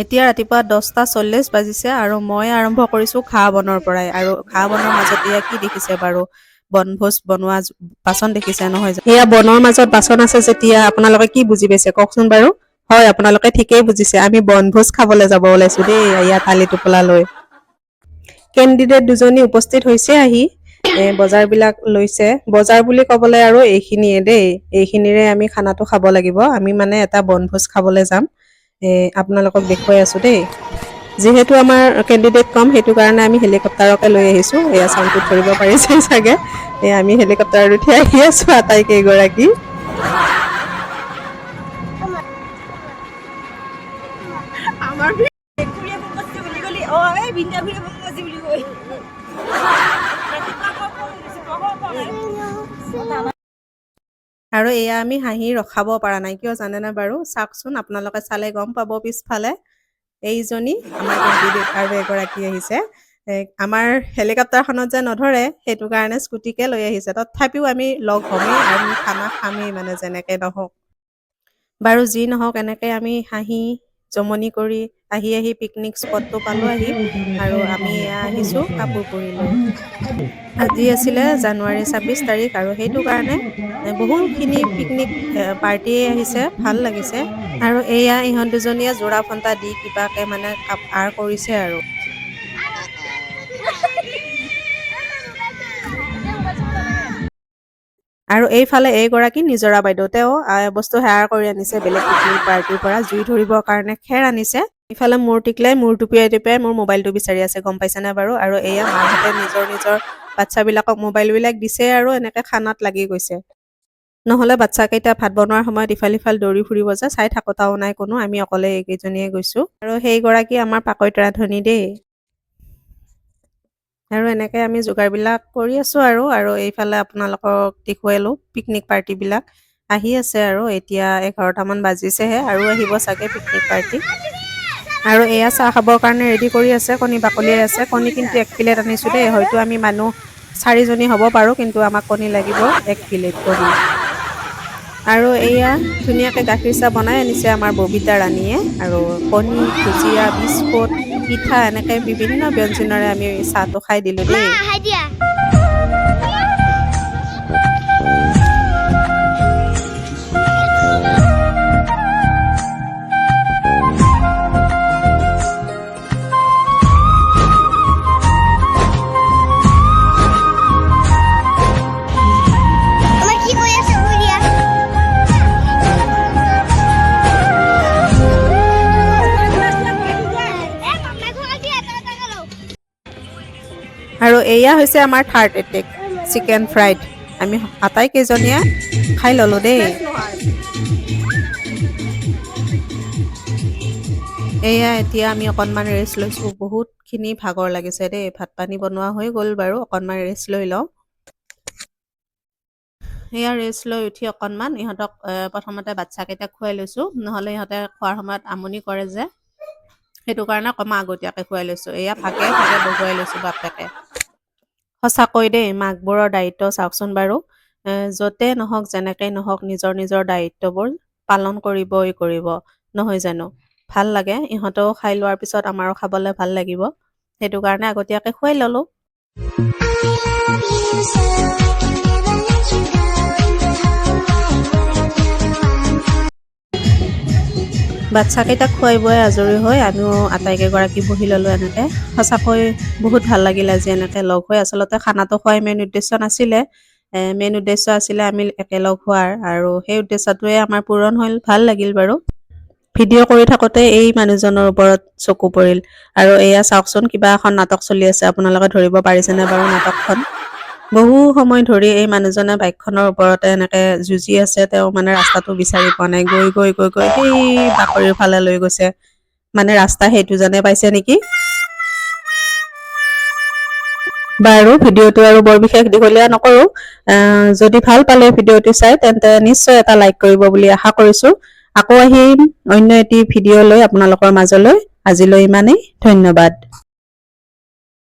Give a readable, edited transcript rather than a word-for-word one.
এতিয়া ৰাতিপুৱা 10:40 বাজিছে আৰু মই আৰম্ভ কৰিছোঁ ঘাঁহ বনৰ পৰাই। আৰু ঘাঁহ বনৰ মাজত এয়া কি দেখিছে বাৰু, বনভোজ বনোৱা বাচন দেখিছে নহয় জানো? এয়া বনৰ মাজত বাচন আছে যেতিয়া আপোনালোকে কি বুজি পাইছে কওকচোন বাৰু? হয়, আপোনালোকে ঠিকেই বুজিছে, আমি বনভোজ খাবলৈ যাব ওলাইছো দেই ইয়াত থালি টোপোলা লৈ। কেণ্ডিডেট দুজনী উপস্থিত হৈছে আহি বজাৰবিলাক লৈছে। বজাৰ বুলি ক'বলৈ আৰু এইখিনিয়ে দেই, এইখিনিৰে আমি খানাটো খাব লাগিব। আমি মানে এটা বনভোজ খাবলৈ যাম। আপোনালোকক দেখুৱাই আছো দেই। যিহেতু আমাৰ কেণ্ডিডেট কম, সেইটো কাৰণে আমি হেলিকপ্টাৰকে লৈ আহিছোঁ। এয়া চাউণ্ডটোত ধৰিব পাৰিছে চাগে। আমি হেলিকপ্টাৰত উঠি আহি আছোঁ আটাইকেইগৰাকী। আৰু এয়া আমি হাঁহি ৰখাব পৰা নাই, কিয় জানেনে বাৰু? চাওকচোন, আপোনালোকে চালে গম পাব। পিছফালে এইজনী আমাৰ কেণ্ডিডেট আৰু এগৰাকী আহিছে। আমাৰ হেলিকপ্টাৰখনত যে নধৰে, সেইটো কাৰণে স্কুটিকে লৈ আহিছে। তথাপিও আমি লগ হ'মেই, আমি খানা খামেই মানে যেনেকৈ নহওক। বাৰু যি নহওক, এনেকৈ আমি হাঁহি জমনি কৰি আহি পিকনিক স্পটটো পালোঁ আহি। আৰু আমি এয়া আহিছোঁ কাপোৰপুৰি লৈ। আজি আছিলে জানুৱাৰী 26 তাৰিখ আৰু সেইটো কাৰণে বহুখিনি পিকনিক পাৰ্টিয়ে আহিছে, ভাল লাগিছে। আৰু এয়া ইহঁত দুজনীয়ে যোৰা ফন্টা দি কিবাকে মানে আৰ কৰিছে আৰু। আৰু এইফালে এইগৰাকী নিজৰা বাইদেউ, তেওঁ বস্তু হেয়াৰ কৰি আনিছে বেলেগ পিকনিক পাৰ্টিৰ পৰা। জুই ধৰিবৰ কাৰণে খেৰ আনিছে। ইফালে মূৰ টিকলাই মূৰ টোপিয়াই মোৰ মোবাইলটো বিচাৰি আছে, গম পাইছেনে বাৰু? আৰু এয়া মাহঁতে নিজৰ বাচ্ছাবিলাকক মোবাইলবিলাক দিছে আৰু এনেকৈ খানাত লাগি গৈছে। নহ'লে বাচ্চাকেইটা ভাত বনোৱাৰ সময়ত ইফাল সিফাল দৌৰি ফুৰিব যে, চাই থাকোঁতাও নাই কোনো। আমি অকলে এইকেইজনীয়ে গৈছোঁ। আৰু সেইগৰাকী আমাৰ পাকৈত ৰান্ধনী দেই। আৰু এনেকৈ আমি যোগাৰবিলাক কৰি আছোঁ আৰু এইফালে আপোনালোকক দেখুৱালোঁ পিকনিক পাৰ্টিবিলাক আহি আছে। আৰু এতিয়া 11টামান বাজিছেহে, আৰু আহিব চাগে পিকনিক পাৰ্টি। আৰু এয়া চাহ খাবৰ কাৰণে ৰেডি কৰি আছে, কণী বাকলিয়াই আছে। কণী কিন্তু 1 প্লেট আনিছোঁ দেই। হয়তো আমি মানুহ 4জনী হ'ব পাৰোঁ, কিন্তু আমাক কণী লাগিব 1 প্লেট কণী। আৰু এয়া ধুনীয়াকৈ গাখীৰ চাহ বনাই আনিছে আমাৰ ববিতা ৰাণীয়ে। আৰু কণী, ভুজিয়া, বিস্কুট, পিঠা, এনেকৈ বিভিন্ন ব্যঞ্জনেৰে আমি চাহটো খাই দিলোঁ দেই। আৰু এয়া হৈছে আমাৰ থাৰ্ড এটেক, চিকেন ফ্ৰাইড। আমি আটাইকেইজনীয়ে খাই ল'লোঁ দেই। এয়া এতিয়া আমি অকণমান ৰেষ্ট লৈছোঁ। বহুতখিনি ভাগৰ লাগিছে দেই। ভাত পানী বনোৱা হৈ গ'ল বাৰু, অকণমান ৰেষ্ট লৈ লওঁ। এয়া ৰেষ্ট লৈ উঠি অকণমান ইহঁতক প্ৰথমতে বাচ্ছাকেইটাক খুৱাই লৈছোঁ, নহ'লে ইহঁতে খোৱাৰ সময়ত আমনি কৰে যে, সেইটো কাৰণে অকণমান আগতীয়াকৈ খুৱাই লৈছোঁ। এয়া ভাগে বহুৱাই লৈছোঁ বাপেকে। সঁচাকৈ দেই, মাকবোৰৰ দায়িত্ব চাওকচোন বাৰু। য'তে নহওক, যেনেকৈ নহওক, নিজৰ দায়িত্ববোৰ পালন কৰিব নহয় জানো? ভাল লাগে। ইহঁতেও খাই লোৱাৰ পিছত আমাৰো খাবলৈ ভাল লাগিব, সেইটো কাৰণে আগতীয়াকৈ খুৱাই ল'লোঁ। বাচ্ছাকেইটাক খুৱাই বোৱাই আজৰি হৈ আমিও আটাইকেইগৰাকী বহি ল'লোঁ এনেকৈ। সঁচাকৈ বহুত ভাল লাগিলে আজি এনেকৈ লগ হৈ। আচলতে খানাটো খোৱাই মেইন উদ্দেশ্য নাছিলে। মেইন উদ্দেশ্য আছিলে আমি একেলগ হোৱাৰ, আৰু সেই উদ্দেশ্যটোৱে আমাৰ পূৰণ হ'ল। ভাল লাগিল বাৰু। ভিডিঅ' কৰি থাকোঁতে এই মানুহজনৰ ওপৰত চকু পৰিল। আৰু এয়া চাওকচোন, কিবা এখন নাটক চলি আছে। আপোনালোকে ধৰিব পাৰিছেনে বাৰু নাটকখন? বহু সময় ধৰি এই মানুহজনে বাইকখনৰ ওপৰতে এনেকৈ যুঁজি আছে। তেওঁ মানে ৰাস্তাটো বিচাৰি পোৱা নাই। গৈ সেই বাকৰিৰ ফালে লৈ গৈছে। মানে ৰাস্তা সেইটো যেনে পাইছে নেকি? বাৰু ভিডিঅ'টো আৰু বৰ বিশেষ দীঘলীয়া নকৰোঁ। যদি ভাল পালে ভিডিঅ'টো চাই, তেন্তে নিশ্চয় এটা লাইক কৰিব বুলি আশা কৰিছোঁ। আকৌ আহিম অন্য এটি ভিডিঅ' লৈ আপোনালোকৰ মাজলৈ। আজিলৈ ইমানেই, ধন্যবাদ।